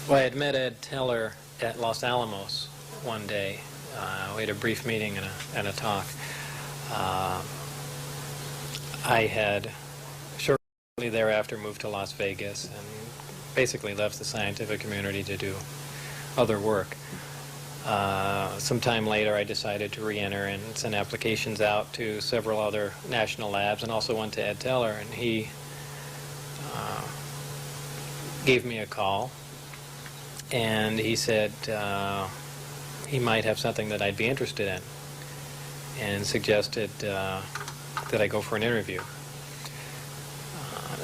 Well, I had met Ed Teller at Los Alamos one day. We had a brief meeting and a talk. I had shortly thereafter moved to Las Vegas and basically left the scientific community to do other work. Sometime later I decided to re-enter and send applications out to several other national labs, and also went to Ed Teller, and he gave me a call, and he said he might have something that I'd be interested in, and suggested that I go for an interview.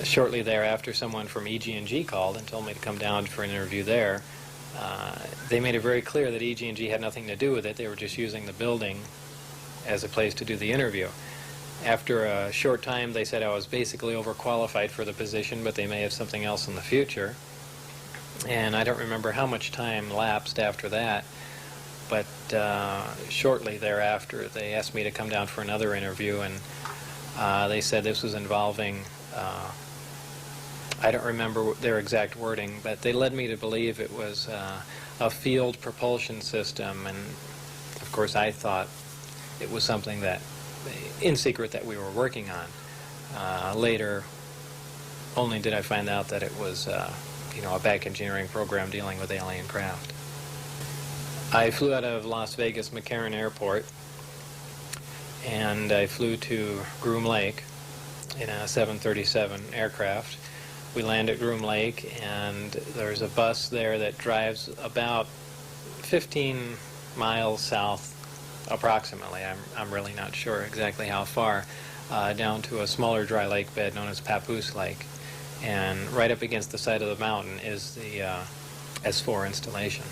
Shortly thereafter, someone from EG&G called and told me to come down for an interview there. They made it very clear that EG&G had nothing to do with it. They were just using the building as a place to do the interview. After a short time, they said I was basically overqualified for the position, but they may have something else in the future. And I don't remember how much time lapsed after that, but shortly thereafter, they asked me to come down for another interview, and they said this was involving I don't remember their exact wording, but they led me to believe it was a field propulsion system, and of course I thought it was something that, in secret, that we were working on. Later, only did I find out that it was a back engineering program dealing with alien craft. I flew out of Las Vegas McCarran Airport, and I flew to Groom Lake in a 737 aircraft. We land at Groom Lake, and there's a bus there that drives about 15 miles south, approximately. I'm really not sure exactly how far, down to a smaller dry lake bed known as Papoose Lake. And right up against the side of the mountain is the S4 installation.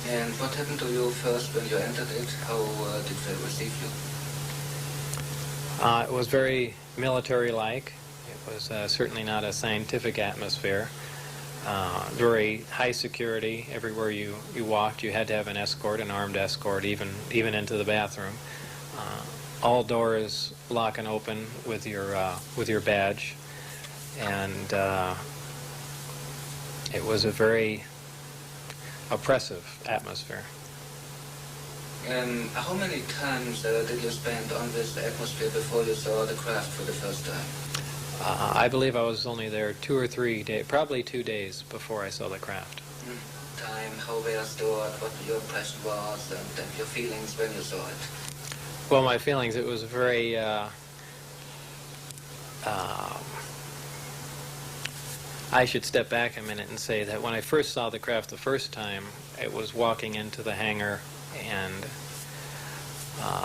And what happened to you first when you entered it? How did they receive you? It was very military-like. It was certainly not a scientific atmosphere. Very high security. Everywhere you walked, you had to have an escort, an armed escort, even into the bathroom. All doors lock and open with your badge, and it was a very oppressive atmosphere. And how many times did you spend on this atmosphere before you saw the craft for the first time? I believe I was only there 2 or 3 days, probably 2 days before I saw the craft. Time, how they are stored, what your impression was, and your feelings when you saw it? Well, my feelings, it was very I should step back a minute and say that when I first saw the craft the first time, it was walking into the hangar, and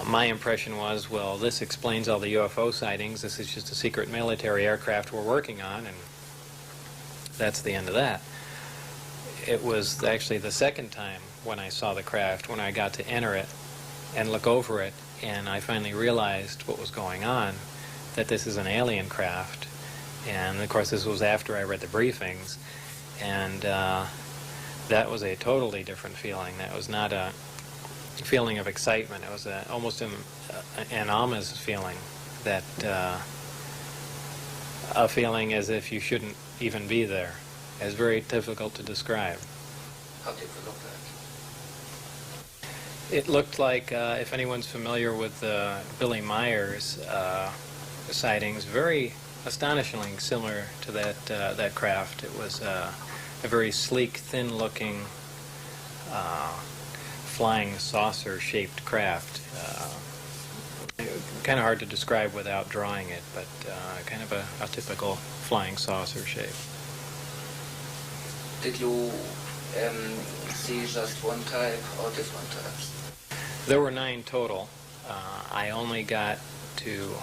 my impression was, well, this explains all the UFO sightings. This is just a secret military aircraft we're working on, and that's the end of that. It was actually the second time when I saw the craft, when I got to enter it and look over it, and I finally realized what was going on, that this is an alien craft. And of course this was after I read the briefings, and that was a totally different feeling. That was not a feeling of excitement. It was almost an ominous feeling, that a feeling as if you shouldn't even be there. It's very difficult to describe. How did it look like? It looked like, if anyone's familiar with Billy Meyer's sightings, very astonishingly similar to that craft. It was a very sleek, thin-looking, flying saucer-shaped craft. Kind of hard to describe without drawing it, but kind of a typical flying saucer shape. Did you see just one type or different types? There were 9 total. I only got to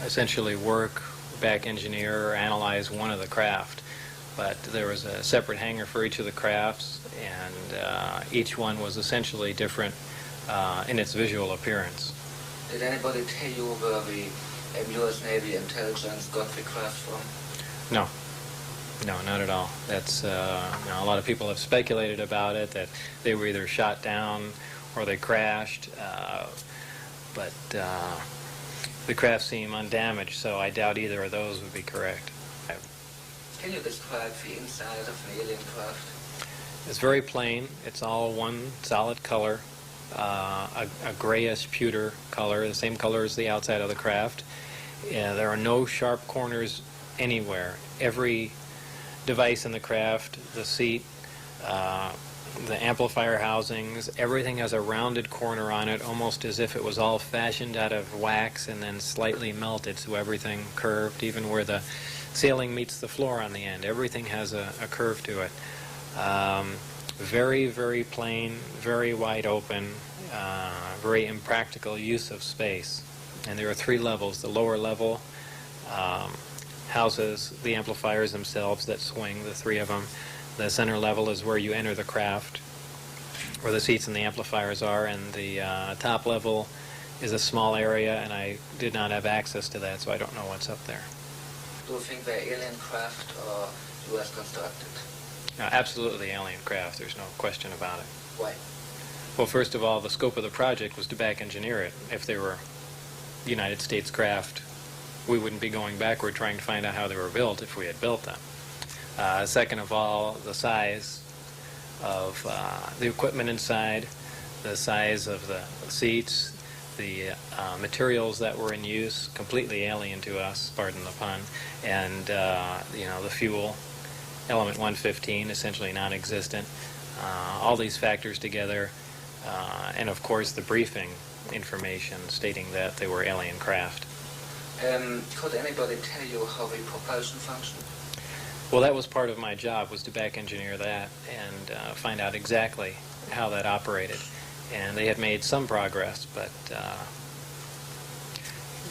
essentially work, back engineer, or analyze one of the craft, but there was a separate hangar for each of the crafts, and each one was essentially different in its visual appearance. Did anybody tell you where the U.S. Navy intelligence got the craft from? No. No, not at all. That's a lot of people have speculated about it, that they were either shot down or they crashed, but the craft seemed undamaged, so I doubt either of those would be correct. Can you describe the inside of an alien craft? It's very plain. It's all one solid color, a grayish pewter color, the same color as the outside of the craft. There are no sharp corners anywhere. Every device in the craft, the seat, the amplifier housings, everything has a rounded corner on it, almost as if it was all fashioned out of wax and then slightly melted, so everything curved, even where the ceiling meets the floor on the end. Everything has a curve to it. Very, very plain, very wide open, very impractical use of space. And there are 3 levels. The lower level houses the amplifiers themselves that swing, the 3 of them. The center level is where you enter the craft, where the seats and the amplifiers are, and the top level is a small area, and I did not have access to that, so I don't know what's up there. Do you think they're alien craft or U.S. constructed? Absolutely alien craft, there's no question about it. Why? Well, first of all, the scope of the project was to back engineer it. If they were United States craft, we wouldn't be going backward trying to find out how they were built if we had built them. Second of all, the size of the equipment inside, the size of the seats, the materials that were in use, completely alien to us, pardon the pun, and the fuel, element 115, essentially non-existent. All these factors together, and of course the briefing information stating that they were alien craft. Could anybody tell you how the propulsion functioned? Well, that was part of my job, was to back engineer that and find out exactly how that operated. And they had made some progress, but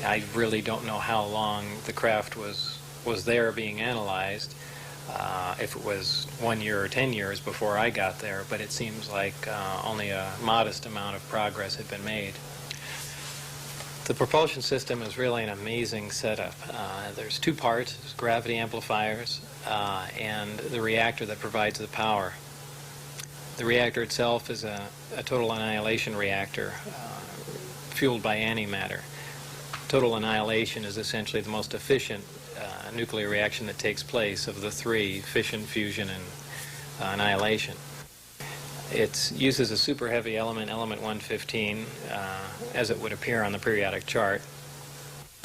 I really don't know how long the craft was there being analyzed, if it was 1 year or 10 years before I got there, but it seems like only a modest amount of progress had been made. The propulsion system is really an amazing setup. There's 2 parts, there's gravity amplifiers and the reactor that provides the power. The reactor itself is a total annihilation reactor fueled by antimatter. Total annihilation is essentially the most efficient nuclear reaction that takes place of the 3, fission, fusion, and annihilation. It uses a super heavy element, element 115, as it would appear on the periodic chart.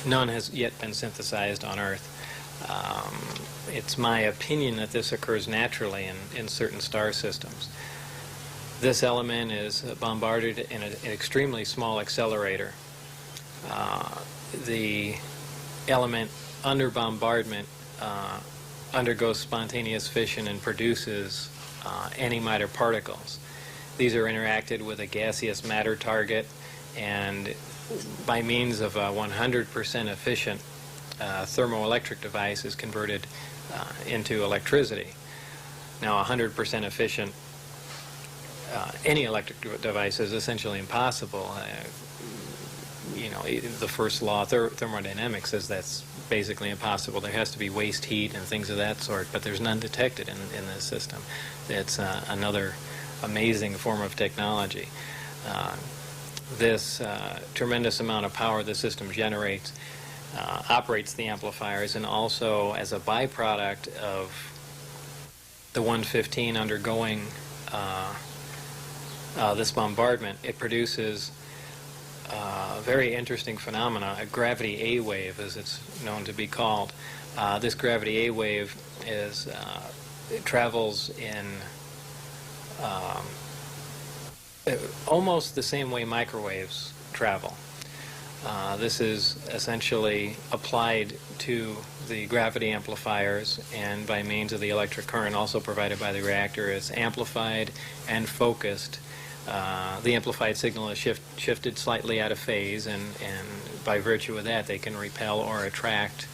None has yet been synthesized on Earth. It's my opinion that this occurs naturally in certain star systems. This element is bombarded in an extremely small accelerator. The element under bombardment undergoes spontaneous fission and produces antimatter particles. These are interacted with a gaseous matter target, and by means of a 100% efficient thermoelectric device is converted into electricity. Now, 100% efficient any electric device is essentially impossible. The first law of thermodynamics says that's basically impossible. There has to be waste heat and things of that sort, but there's none detected in this system. It's another amazing form of technology. This tremendous amount of power the system generates operates the amplifiers, and also as a byproduct of the 115 undergoing this bombardment, it produces a very interesting phenomena, a gravity A wave, as it's known to be called. This gravity A wave it travels in almost the same way microwaves travel. This is essentially applied to the gravity amplifiers, and by means of the electric current also provided by the reactor, is amplified and focused. The amplified signal is shifted slightly out of phase, and by virtue of that they can repel or attract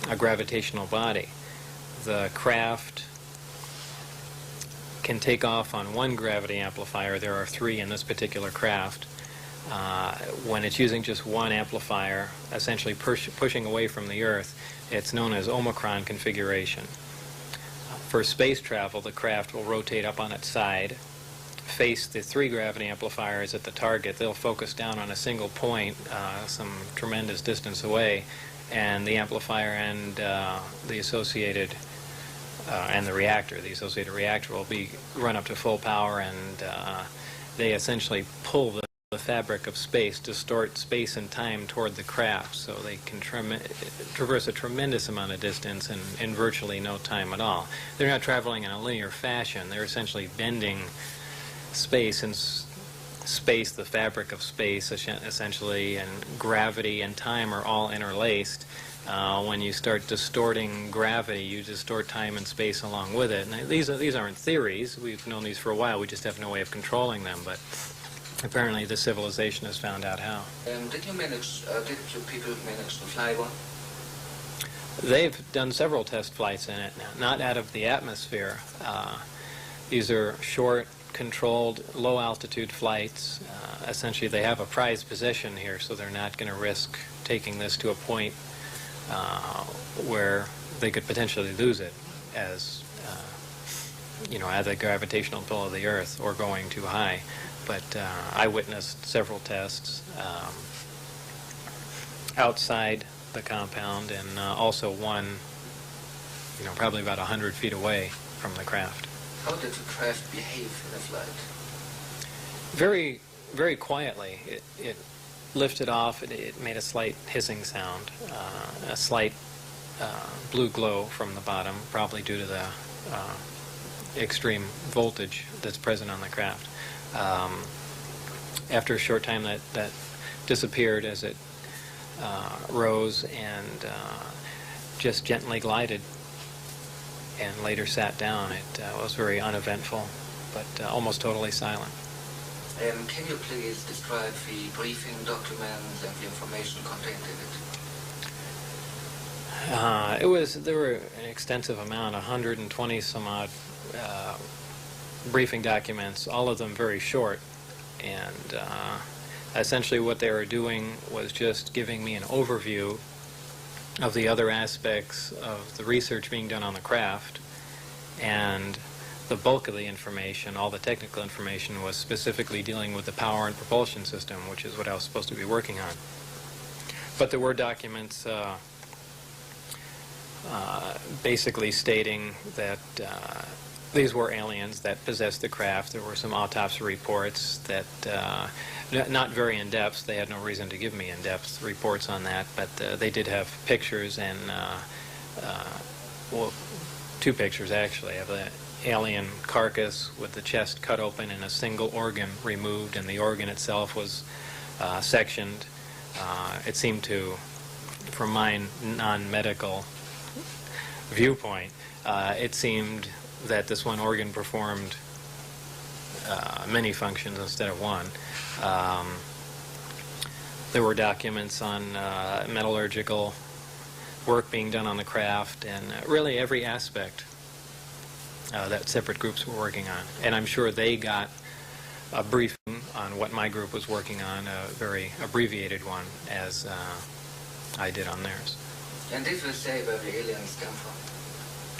a gravitational body. The craft can take off on one gravity amplifier. There are 3 in this particular craft. When it's using just one amplifier, essentially pushing away from the Earth, it's known as Omicron configuration. For space travel, the craft will rotate up on its side, face the 3 gravity amplifiers at the target. They'll focus down on a single point some tremendous distance away, and the amplifier and the associated and the reactor, the associated reactor, will be run up to full power, and they essentially pull the fabric of space, distort space and time toward the craft, so they can traverse a tremendous amount of distance in virtually no time at all. They're not traveling in a linear fashion. They're essentially bending space and space, the fabric of space, essentially, and gravity and time are all interlaced. When you start distorting gravity, you distort time and space along with it. And these aren't theories. We've known these for a while. We just have no way of controlling them. But apparently, the civilization has found out how. Did your people manage to fly one? They've done several test flights in it, not out of the atmosphere. These are short, controlled, low-altitude flights. Essentially, they have a prized possession here, so they're not going to risk taking this to a point where they could potentially lose it as, as a gravitational pull of the Earth, or going too high. But I witnessed several tests outside the compound, and also one, probably about 100 feet away from the craft. How did the craft behave in the flight? Very, very quietly. It lifted off. It made a slight hissing sound, a slight blue glow from the bottom, probably due to the extreme voltage that's present on the craft. After a short time, that disappeared as it rose and just gently glided and later sat down. It was very uneventful, but almost totally silent. Can you please describe the briefing documents and the information contained in it? There were an extensive amount, 120 some odd briefing documents, all of them very short, and essentially what they were doing was just giving me an overview of the other aspects of the research being done on the craft, and the bulk of the information, all the technical information, was specifically dealing with the power and propulsion system, which is what I was supposed to be working on. But there were documents basically stating that these were aliens that possessed the craft. There were some autopsy reports that, not very in-depth. They had no reason to give me in-depth reports on that, but they did have pictures, and, well, two pictures actually, of the alien carcass with the chest cut open and a single organ removed, and the organ itself was sectioned. It seemed to, from my non-medical viewpoint, it seemed that this one organ performed many functions instead of one. There were documents on metallurgical work being done on the craft, and really every aspect that separate groups were working on. And I'm sure they got a briefing on what my group was working on, a very abbreviated one, as I did on theirs. And did you say where the aliens come from?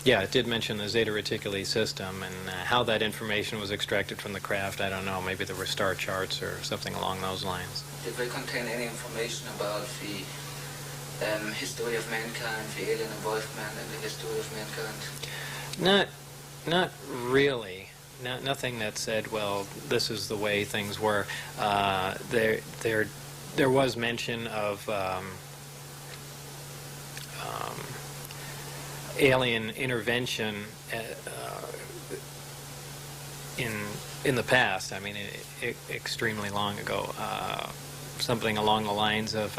Yeah, it did mention the Zeta Reticuli system, and how that information was extracted from the craft, I don't know. Maybe there were star charts or something along those lines. Did they contain any information about the history of mankind, the alien involvement in the history of mankind? Not really. Nothing that said, well, this is the way things were. There was mention of alien intervention in the past. I mean, extremely long ago. Something along the lines of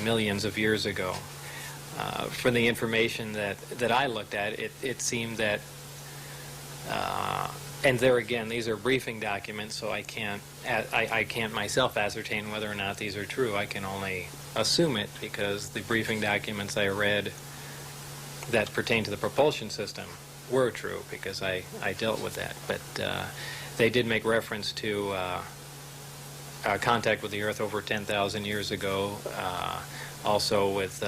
millions of years ago. From the information that I looked at, it seemed that, and there again, these are briefing documents, so I can't myself ascertain whether or not these are true. I can only assume it because the briefing documents I read that pertain to the propulsion system were true, because I dealt with that. But they did make reference to contact with the Earth over 10,000 years ago, also with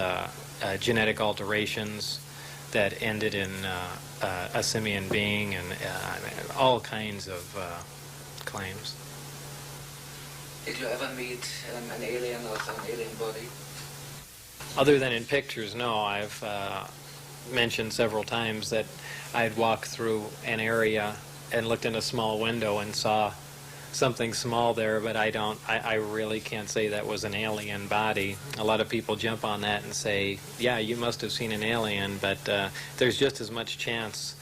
genetic alterations that ended in a simian being, and all kinds of claims. Did you ever meet an alien or some alien body? Other than in pictures, no. I've mentioned several times that I'd walk through an area and looked in a small window and saw something small there, but I really can't say that was an alien body. A lot of people jump on that and say, yeah, you must have seen an alien, but there's just as much chance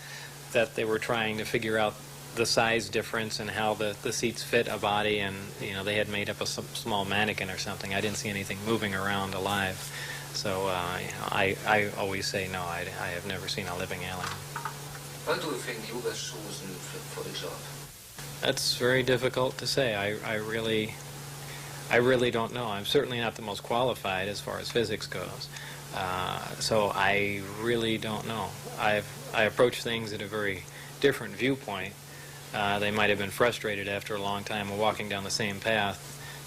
that they were trying to figure out the size difference and how the seats fit a body, and they had made up a small mannequin or something. I didn't see anything moving around alive. So I always say no, I have never seen a living alien. Why do you think you were chosen for the job? That's very difficult to say. I really don't know. I'm certainly not the most qualified as far as physics goes. So I really don't know. I approach things at a very different viewpoint. They might have been frustrated after a long time of walking down the same path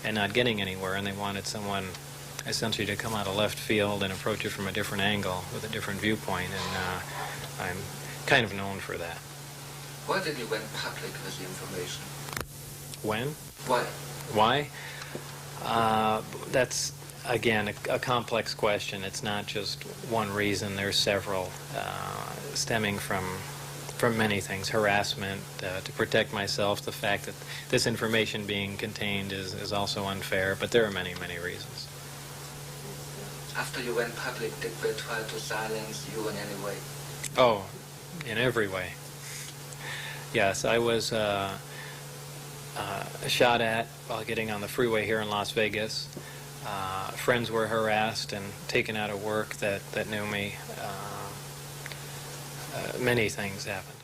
and not getting anywhere, and they wanted someone essentially to come out of left field and approach it from a different angle with a different viewpoint, and I'm kind of known for that. Why did you went public with the information? When? Why? Why? That's, again, a complex question. It's not just one reason. There's several, stemming from many things. Harassment, to protect myself, the fact that this information being contained is also unfair, but there are many, many reasons. After you went public, did they try to silence you in any way? Oh, in every way. Yes, I was shot at while getting on the freeway here in Las Vegas. Friends were harassed and taken out of work that knew me. Many things happened.